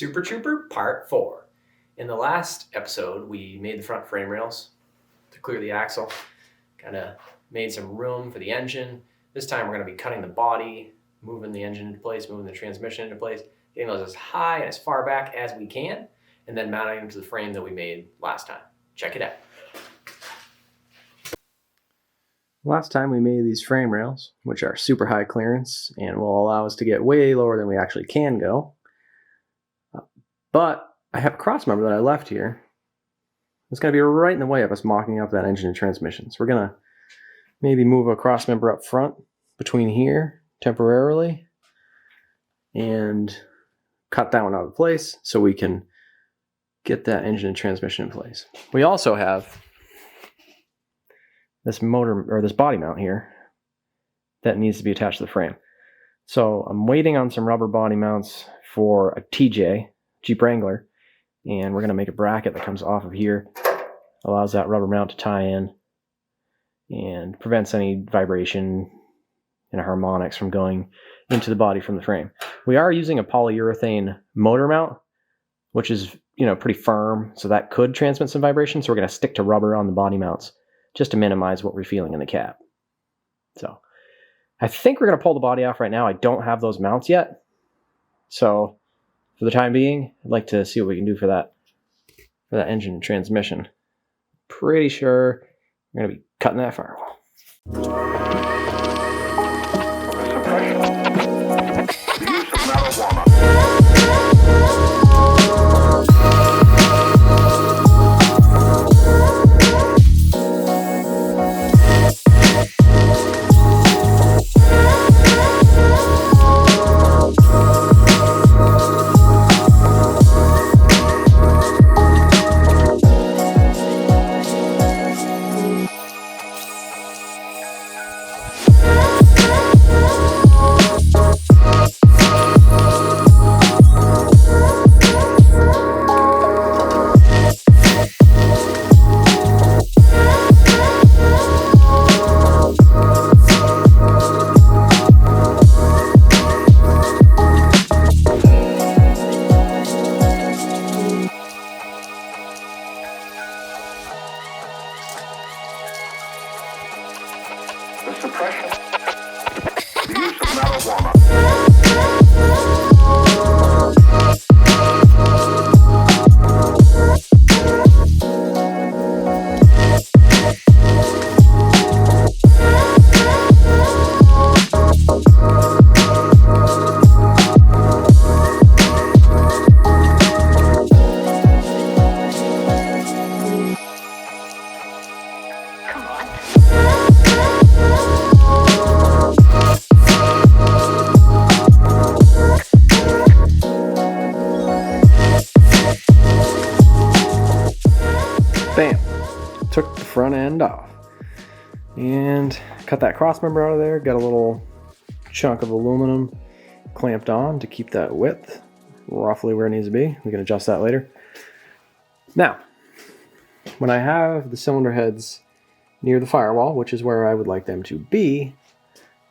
Super Trooper Part 4. In the last episode, we made the front frame rails to clear the axle, kind of made some room for the engine. This time we're going to be cutting the body, moving the engine into place, moving the transmission into place, getting those as high and as far back as we can, and then mounting them to the frame that we made last time. Check it out. Last time we made these frame rails, which are super high clearance and will allow us to get way lower than we actually can go. But I have a cross member that I left here. It's going to be right in the way of us mocking up that engine and transmission. So we're going to maybe move a cross member up front between here temporarily and cut that one out of place so we can get that engine and transmission in place. We also have this motor or this body mount here that needs to be attached to the frame. So I'm waiting on some rubber body mounts for a TJ, Jeep Wrangler, and we're going to make a bracket that comes off of here, allows that rubber mount to tie in and prevents any vibration and harmonics from going into the body from the frame. We are using a polyurethane motor mount, which is, pretty firm, so that could transmit some vibration. So we're going to stick to rubber on the body mounts just to minimize what we're feeling in the cab. So I think we're going to pull the body off right now. I don't have those mounts yet. So for the time being, I'd like to see what we can do for that engine and transmission. Pretty sure we're going to be cutting that firewall. The suppression, the use of marijuana. Bam! Took the front end off and cut that cross member out of there. Got a little chunk of aluminum clamped on to keep that width roughly where it needs to be. We can adjust that later. Now, when I have the cylinder heads near the firewall, which is where I would like them to be,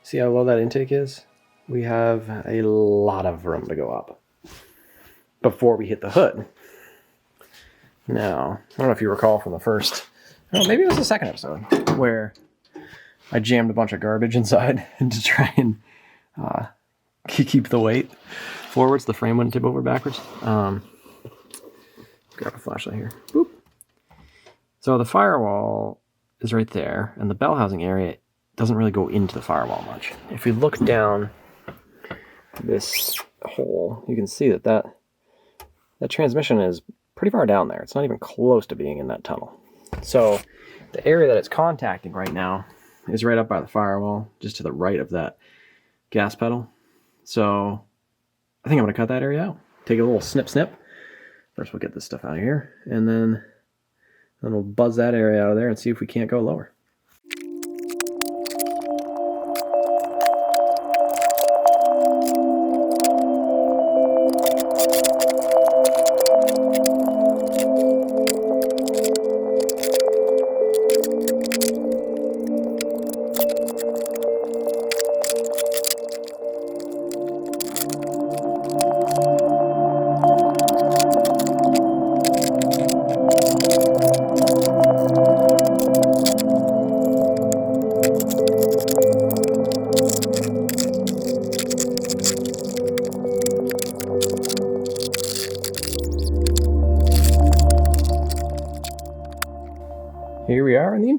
see how low that intake is? We have a lot of room to go up before we hit the hood. Now, I don't know if you recall from the first, maybe it was the second episode, where I jammed a bunch of garbage inside to try and keep the weight forward so the frame wouldn't tip over backwards. Grab a flashlight here. Boop. So the firewall is right there, and the bell housing area doesn't really go into the firewall much. If we look down this hole, you can see that transmission is pretty far down there. It's not even close to being in that tunnel. So the area that it's contacting right now is right up by the firewall, just to the right of that gas pedal. So I think I'm going to cut that area out. Take a little snip. First we'll get this stuff out of here, and then we'll buzz that area out of there and see if we can't go lower.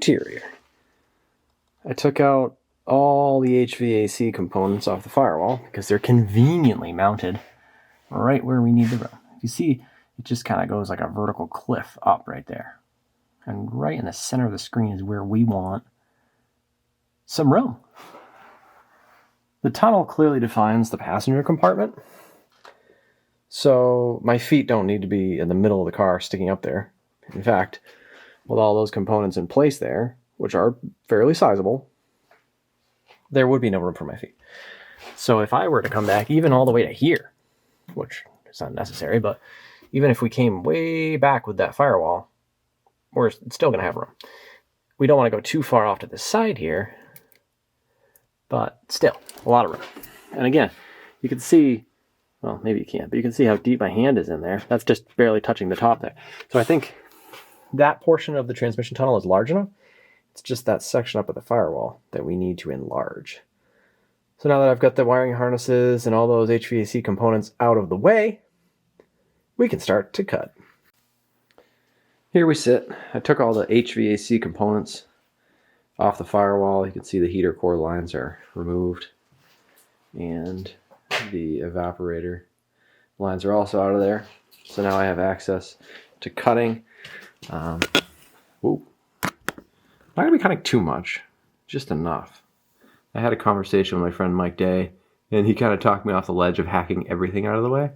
interior. I took out all the HVAC components off the firewall because they're conveniently mounted right where we need the room. You see, it just kind of goes like a vertical cliff up right there. And right in the center of the screen is where we want some room. The tunnel clearly defines the passenger compartment. So my feet don't need to be in the middle of the car sticking up there. In fact, with all those components in place there, which are fairly sizable, there would be no room for my feet. So if I were to come back even all the way to here, which is not necessary, but even if we came way back with that firewall, we're still going to have room. We don't want to go too far off to the side here, but still, a lot of room. And again, you can see, well, maybe you can't, but you can see how deep my hand is in there. That's just barely touching the top there. So I think that portion of the transmission tunnel is large enough. It's just that section up at the firewall that we need to enlarge. So now that I've got the wiring harnesses and all those HVAC components out of the way, we can start to cut. Here we sit. I took all the HVAC components off the firewall. You can see the heater core lines are removed, and the evaporator lines are also out of there. So now I have access to cutting. I'm not going to be cutting too much, just enough. I had a conversation with my friend Mike Day, and he kind of talked me off the ledge of hacking everything out of the way.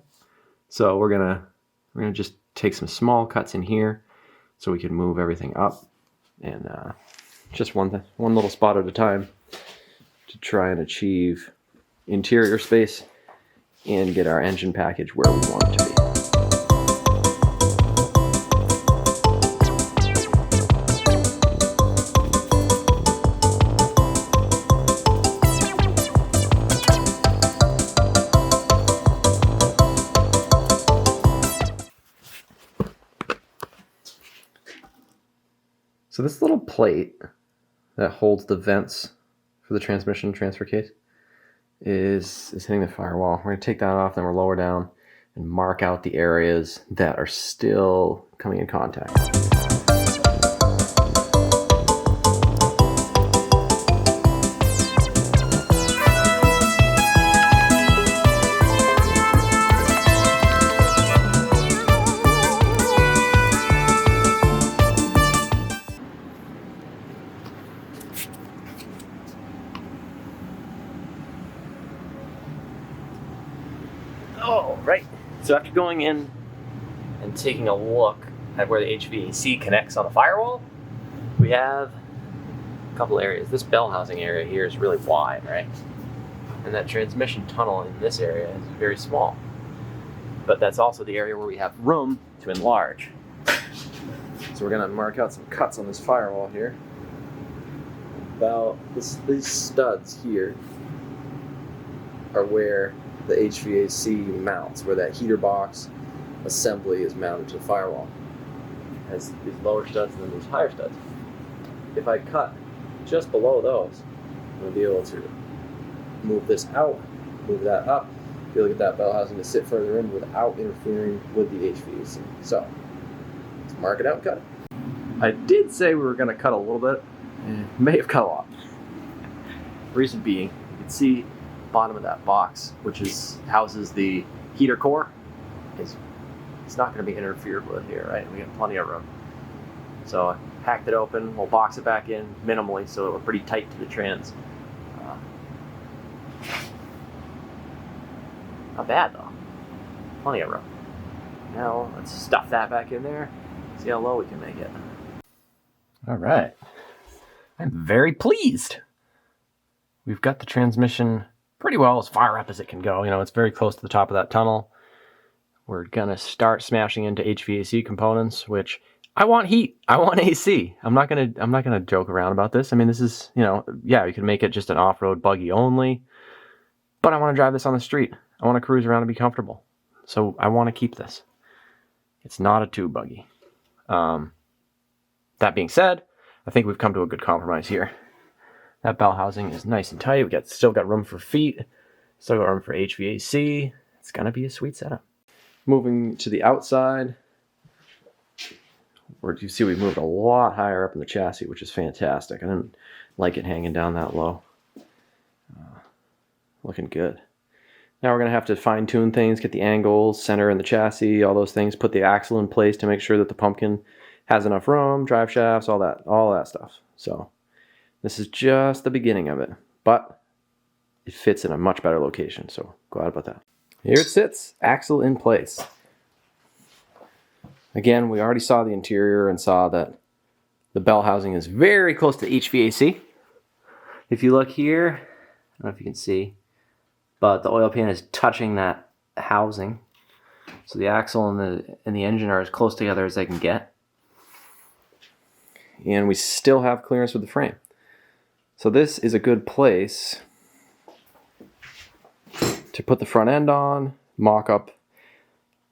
So we're gonna just take some small cuts in here, so we can move everything up, and just one little spot at a time to try and achieve interior space and get our engine package where we want it to be. So this little plate that holds the vents for the transmission transfer case is hitting the firewall. We're going to take that off, then we're lower down and mark out the areas that are still coming in contact. Oh, right. So after going in and taking a look at where the HVAC connects on the firewall, we have a couple areas. This bell housing area here is really wide, right? And that transmission tunnel in this area is very small. But that's also the area where we have room to enlarge. So we're going to mark out some cuts on this firewall here. About these studs here are where the HVAC mounts, where that heater box assembly is mounted to the firewall. It has these lower studs and then these higher studs. If I cut just below those, I'm going to be able to move this out, move that up, be able to get that bell housing to sit further in without interfering with the HVAC. So, let's mark it out and cut it. I did say we were going to cut a little bit. May have cut a lot. Reason being, you can see the bottom of that box, which houses the heater core, it's not going to be interfered with here, right? We got plenty of room. So I hacked it open. We'll box it back in minimally, so we're pretty tight to the trans. Not bad though. Plenty of room. Now let's stuff that back in there. See how low we can make it. All right. I'm very pleased. We've got the transmission pretty well as far up as it can go. You know, it's very close to the top of that tunnel. We're gonna start smashing into HVAC components, which I want heat. I want AC. I'm not gonna joke around about this. I mean, this is, you know, yeah, you can make it just an off-road buggy only, but I want to drive this on the street. I want to cruise around and be comfortable. So I want to keep this. It's not a tube buggy. That being said, I think we've come to a good compromise here. That bell housing is nice and tight. Still got room for feet. Still got room for HVAC. It's gonna be a sweet setup. Moving to the outside, where you see we moved a lot higher up in the chassis, which is fantastic. I didn't like it hanging down that low. Looking good. Now we're going to have to fine tune things, get the angles, center in the chassis, all those things, put the axle in place to make sure that the pumpkin has enough room, drive shafts, all that stuff. So this is just the beginning of it, but it fits in a much better location, so glad about that. Here it sits, axle in place. Again, we already saw the interior and saw that the bell housing is very close to HVAC. If you look here, I don't know if you can see, but the oil pan is touching that housing. So the axle and the engine are as close together as they can get. And we still have clearance with the frame. So this is a good place to put the front end on, mock up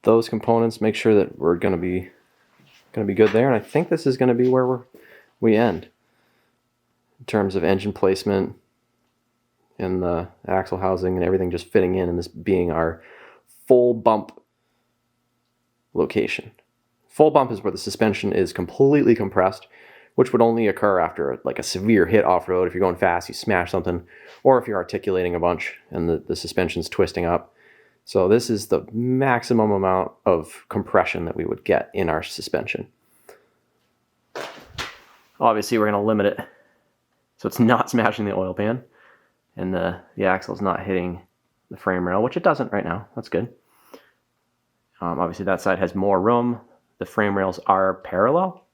those components, make sure that we're going to be good there. And I think this is going to be where we end in terms of engine placement and the axle housing and everything just fitting in, and this being our full bump location. Full bump is where the suspension is completely compressed, which would only occur after like a severe hit off-road. If you're going fast, you smash something, or if you're articulating a bunch and the suspension's twisting up. So this is the maximum amount of compression that we would get in our suspension. Obviously, we're going to limit it so it's not smashing the oil pan, and the axle's not hitting the frame rail, which it doesn't right now. That's good. Obviously, that side has more room. The frame rails are parallel.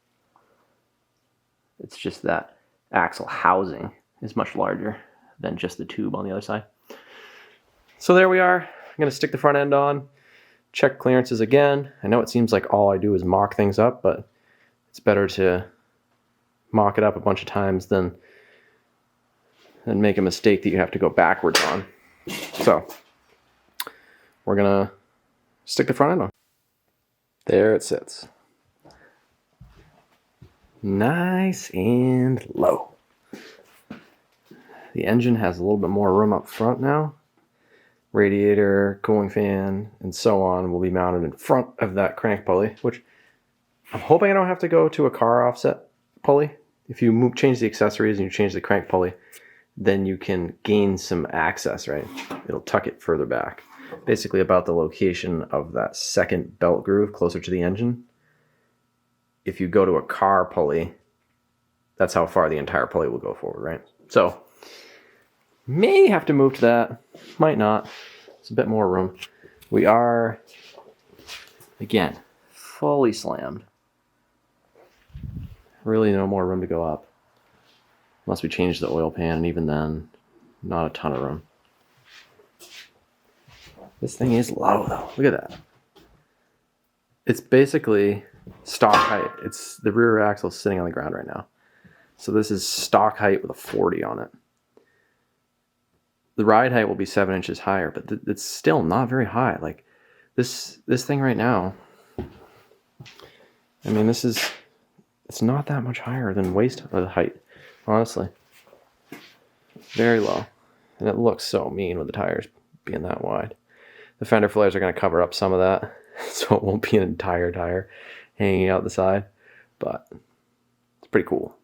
It's just that axle housing is much larger than just the tube on the other side. So there we are. I'm going to stick the front end on, check clearances again. I know it seems like all I do is mock things up, but it's better to mock it up a bunch of times than make a mistake that you have to go backwards on. So we're going to stick the front end on. There it sits. Nice and low. The engine has a little bit more room up front now. Radiator, cooling fan, and so on will be mounted in front of that crank pulley, which I'm hoping I don't have to go to a car offset pulley. If you change the accessories and you change the crank pulley, then you can gain some access, right? It'll tuck it further back. Basically about the location of that second belt groove closer to the engine. If you go to a car pulley, that's how far the entire pulley will go forward, right? So, may have to move to that, might not. It's a bit more room. We are, again, fully slammed. Really no more room to go up. Unless we change the oil pan, and even then, not a ton of room. This thing is low though, look at that. It's basically stock height. It's the rear axle sitting on the ground right now. So this is stock height with a 40 on it. The ride height will be 7 inches higher, but it's still not very high. Like this thing right now, I mean, it's not that much higher than waist height, honestly. Very low. And it looks so mean with the tires being that wide. The fender flares are going to cover up some of that, so it won't be an entire tire hanging out the side, but it's pretty cool.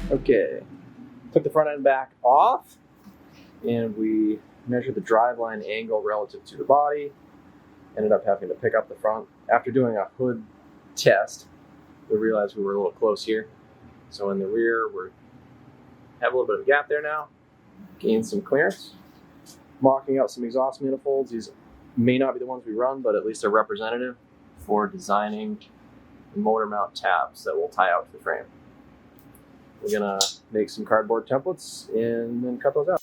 Okay, took the front end back off, and we measured the driveline angle relative to the body. Ended up having to pick up the front. After doing a hood test, we realized we were a little close here. So in the rear, we have a little bit of a gap there now. Gained some clearance. Mocking out some exhaust manifolds. These may not be the ones we run, but at least they're representative for designing motor mount tabs that will tie out to the frame. We're gonna make some cardboard templates and then cut those out.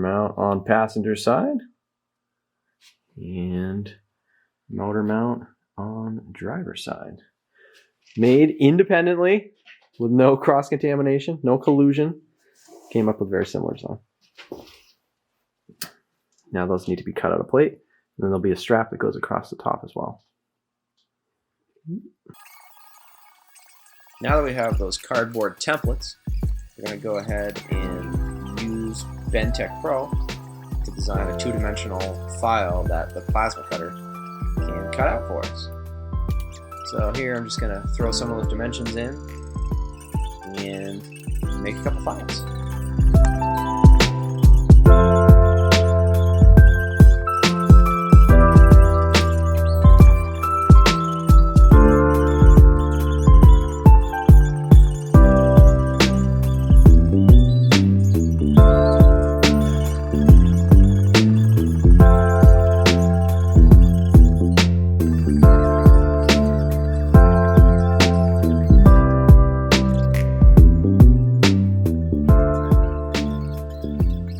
mount on passenger side and motor mount on driver side. Made independently with no cross-contamination, no collusion. Came up with very similar design. Now those need to be cut out of plate, and then there'll be a strap that goes across the top as well. Now that we have those cardboard templates, we're going to go ahead and use BendTech Pro to design a two-dimensional file that the plasma cutter can cut out for us. So here I'm just going to throw some of those dimensions in and make a couple files.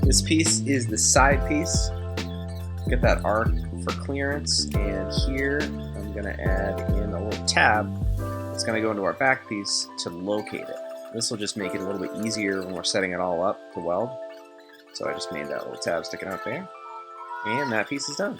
This piece is the side piece. Get that arc for clearance, and here I'm going to add in a little tab that's going to go into our back piece to locate it. This will just make it a little bit easier when we're setting it all up to weld. So I just made that little tab sticking out there, and that piece is done.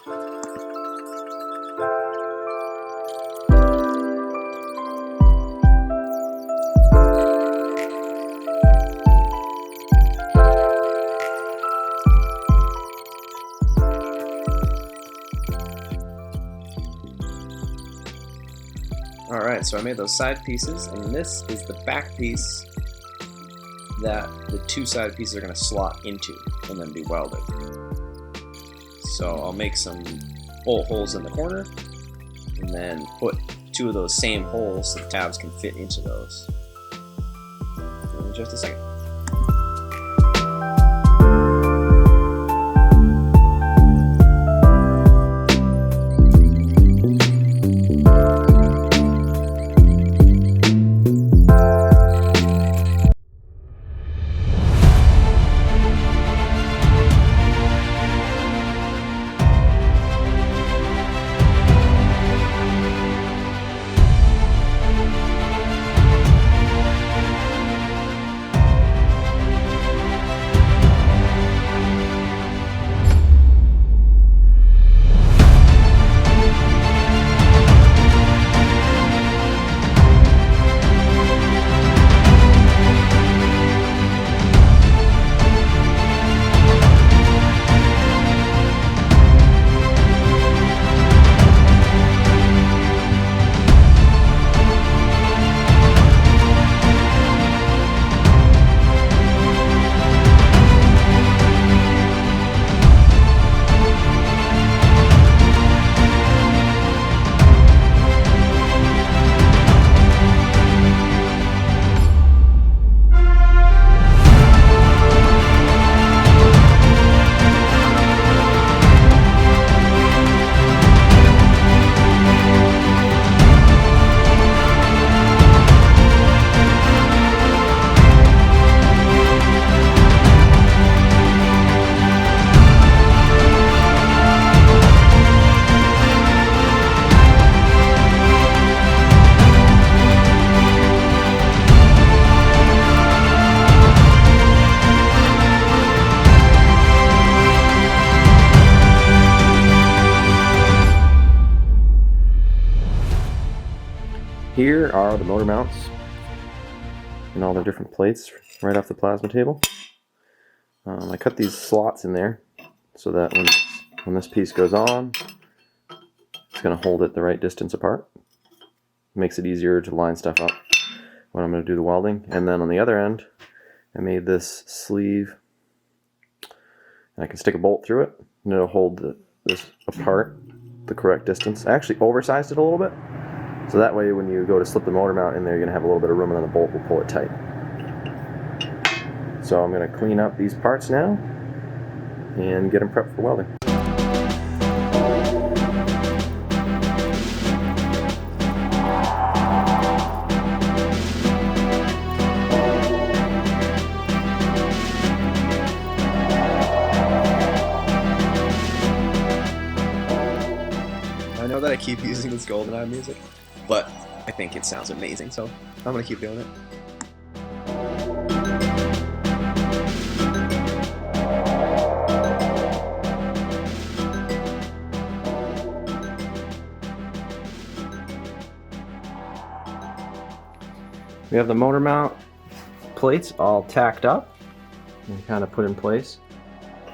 Alright, so I made those side pieces, and this is the back piece that the two side pieces are going to slot into and then be welded. So I'll make some bolt holes in the corner and then put two of those same holes so the tabs can fit into those. In just a second. Here are the motor mounts and all their different plates right off the plasma table. I cut these slots in there so that when this piece goes on, it's going to hold it the right distance apart. Makes it easier to line stuff up when I'm going to do the welding. And then on the other end, I made this sleeve, and I can stick a bolt through it, and it'll hold this apart the correct distance. I actually oversized it a little bit, so that way when you go to slip the motor mount in there, you're going to have a little bit of room, and then the bolt will pull it tight. So I'm going to clean up these parts now and get them prepped for welding. keep using this GoldenEye music, but I think it sounds amazing, so I'm gonna keep doing it. We have the motor mount plates all tacked up and kind of put in place.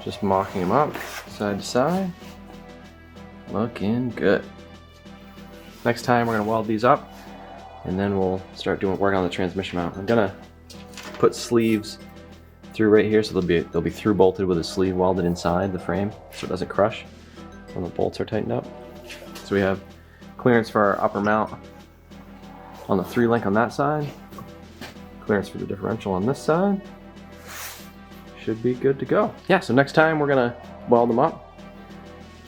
Just mocking them up side to side. Looking good. Next time we're gonna weld these up and then we'll start work on the transmission mount. I'm gonna put sleeves through right here so they'll be through bolted with a sleeve welded inside the frame so it doesn't crush when the bolts are tightened up. So we have clearance for our upper mount on the 3-link on that side. Clearance for the differential on this side. Should be good to go. Yeah, so next time we're gonna weld them up,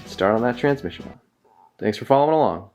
start on that transmission. Thanks for following along.